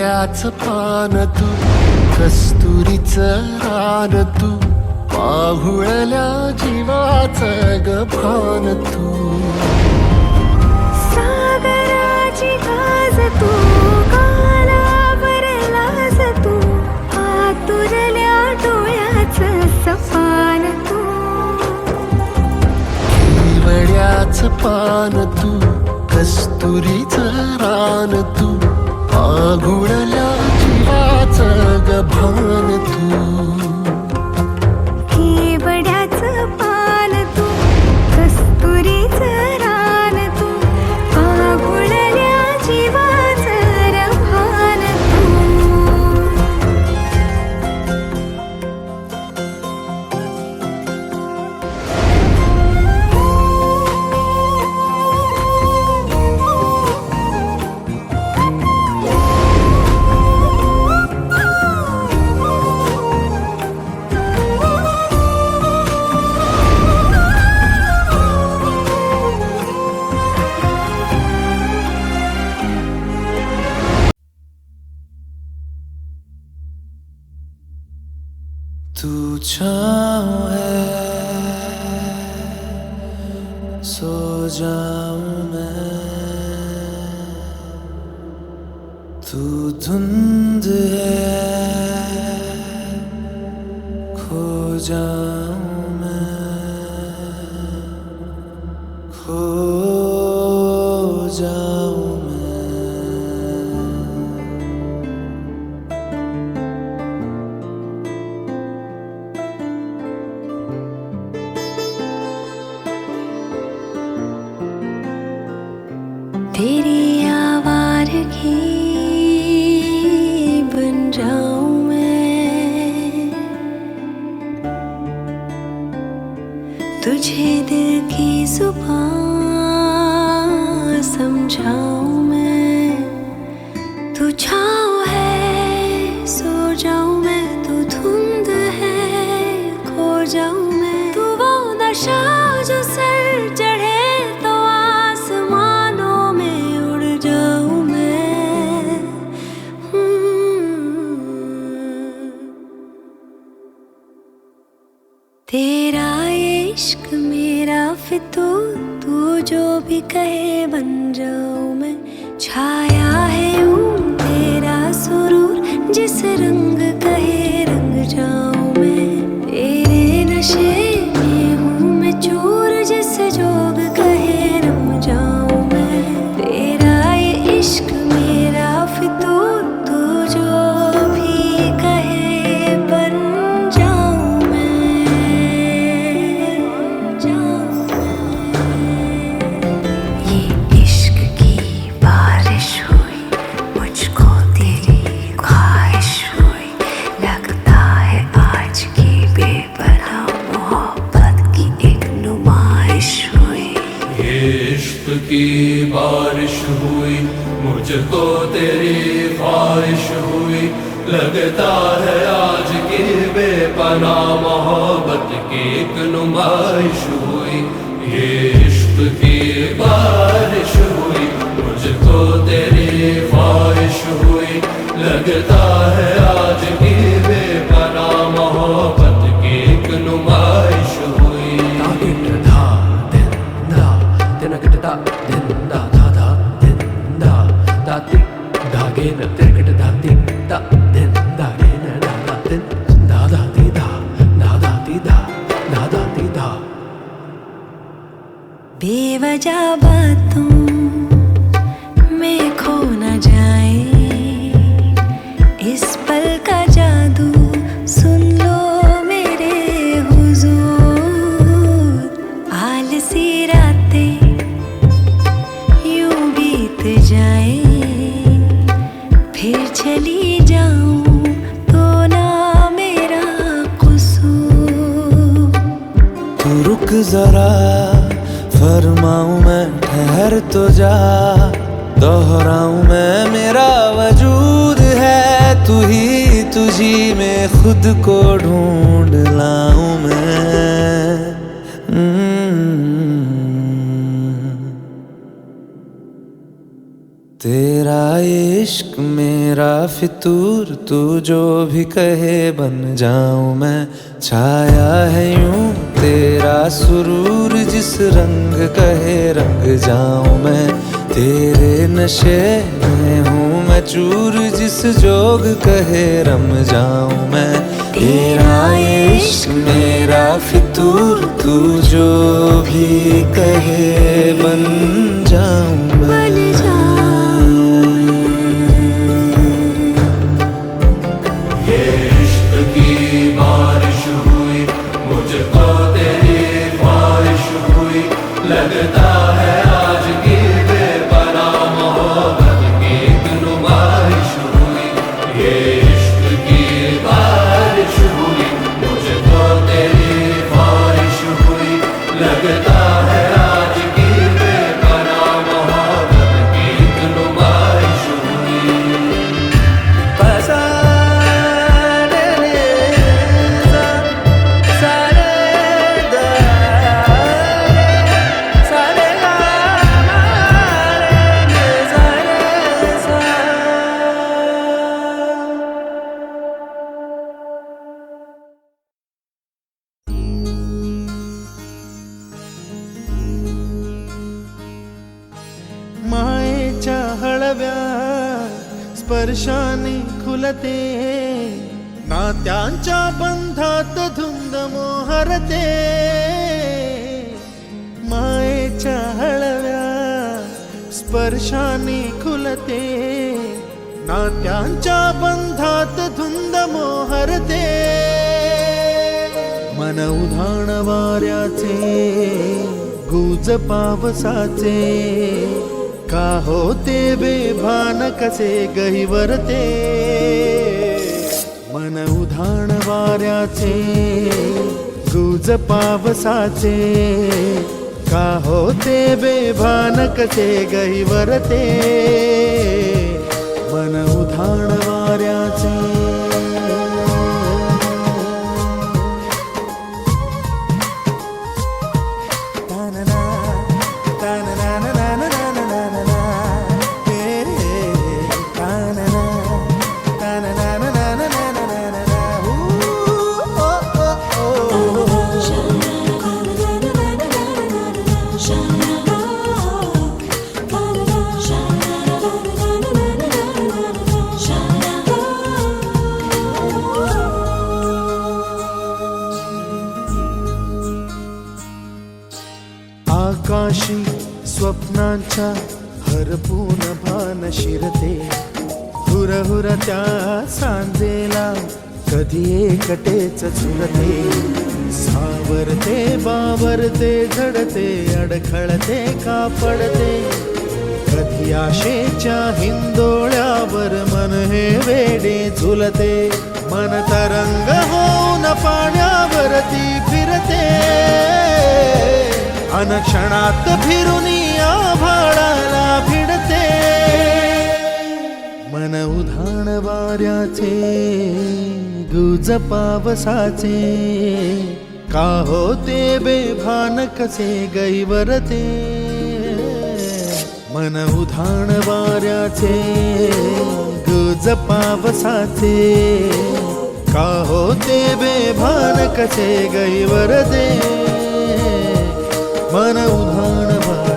केवड्याचं पान तू, कस्तुरीचं रान तू, पाहुळल्या जीवाचं गभान तू. सागराची गाज तू, कालावर लाज तू, आतुरल्या डोळ्याचं सपान तू. केवड्याचं पान तू, कस्तुरीचं रान तू, पाहुळल्या जीवाचं गभान तू. केवड्याचं पान तू, कस्तुरीचं रान तू, पाहुळल्या जीवाचं रभान तू. तू छाँव है सो जाऊं मैं, तू धुंध है खो जाऊं मैं, खो जाऊं मैं. तेरी आवारगी बन जाऊं मैं, तुझे दिल की जुबान समझाऊं मैं. तू छाँव है सो जाऊं मैं, तू धुंध है खो जाऊं मैं. तू वो नशा जो सर चढ़े तो आसमानों में उड़ जाऊं मैं. तेरा ये इश्क मेरा फितूर, तू जो भी कहे बन जाऊं मैं. छाया है यूं तेरा सुरूर, जिस रंग कहे रंग जाऊं मैं. तेरे नशे में हूँ मैं चूर, जिस जोग कहे रम जाऊं मैं. तेरा ये इश्क मेरा फितूर, तू जो भी कहे बन जाऊं मैं, जाऊं मैं. ये इश्क की बारिश हुई, मुझको तेरी ख्वाहिश हुई. लगता है आज की बेपनाह मोहब्बत की एक नुमाइश हुई. इश्क की बारिश हुई, मुझको तेरी ख्वाहिश हुई. लगता है आज की बेपनाह मोहब्बत की एक नुमाइश हुई. ये इश्क की बारिश हुई, मुझको तेरी ख्वाहिश हुई. लगता है आज की बेपनाह मोहब्बत की एक नुमाइश हुई. बेवजह बातों में खो न जाए, इस पल का जादू सुन लो मेरे हुजूर. आलसी रातें यूं बीत जाए, फिर चली जाऊं तो ना मेरा कसूर. तू रुक जरा फरमाऊं मैं, ठहर तो जा. दोहराऊं मैं मेरा वजूद है, तू ही तुझी में खुद को ढूंढ लाऊं मैं. तेरा इश्क मेरा फितूर, तू जो भी कहे बन जाऊं मैं। छाया है यूं तेरा सुरूर, जिस रंग कहे रंग जाऊं मैं। तेरे नशे में हूँ मैं चूर, जिस जोग कहे रम जाऊं मैं। तेरा इश्क मेरा फितूर, तू जो भी कहे बन जाऊं मैं। ये इश्क की बारिश हुई, मुझको तेरी ख्वाहिश हुई। लगता है आज की बेपनाह मोहब्बत की एक नुमाइश हुई। ये इश्क की बारिश हुई, मुझको तेरी ख्वाहिश हुई। लगता है आज की बेपनाह मोहब्बत की एक नुमाइश हुई। मायेच्या हळव्या स्पर्शाने खुलते, नात्यांच्या बंधात धुंद मोहरते। मायेच्या हळव्या स्पर्शाने खुलते, नात्यांच्या बंधात धुंद मोहरते। मन उधाण वाऱ्याचे, गुज पावसाचे, का होते बेभान कसे गहिवरते। मन उधाण वाऱ्याचे, गुज पावसाचे, का होते बेभान कसे गहिवरते। मन उधाण वाऱ्याचे। आकाशी स्वप्नांच्या हरपून भान शिरते, हुरहुर त्या सांजेला कधी एकटेच झुलते। सावरते बावरते झडते, अडखळते का पडते, कधी आशेच्या हिंदोळ्यावर मन हे वेडे झुलते। मन तरंग होऊन पाण्यावरती फिरते, अनक्षणात फिरुनी आभाळाला भिडते। मन उधाण वाऱ्याचे, गुज पावसाचे, का होते बेभान कसे गहिवरते। मन उधाण वाऱ्याचे, गुज पावसाचे, का होते बेभान कसे गहिवरते। मन उधाण वाऱ्याचे।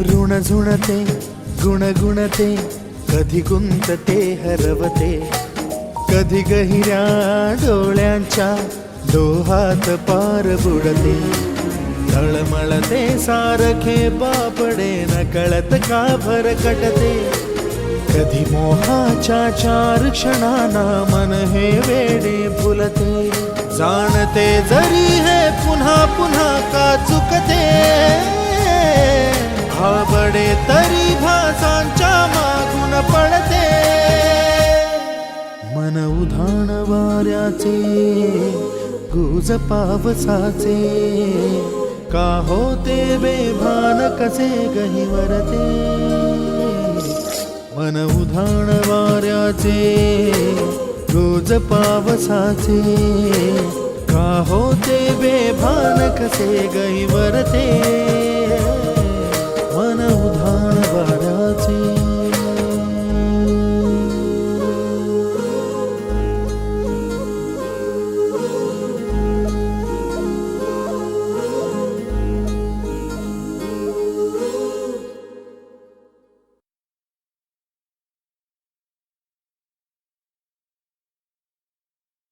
ऋण झुणते गुणगुणते, कधी गुंतते हरवते, कधी गहिऱ्या डोळ्यांच्या डोहात पार बुडते। तळमळते सारखे बापडे, नकळत का भरकटते, कधी मोहाच्या चार क्षणांना मन हे वेडे फुलते। जाणते जरी हे पुन्हा पुन्हा का चुकते, आवडे तरी भासांच्या मागून पडते. मन उधाण वाऱ्याचे गुज पावसाचे, का होते बेभान कसे गहिवरते. मन उधाण वाऱ्याचे गुज पावसाचे, का होते बेभान कसे गहिवरते.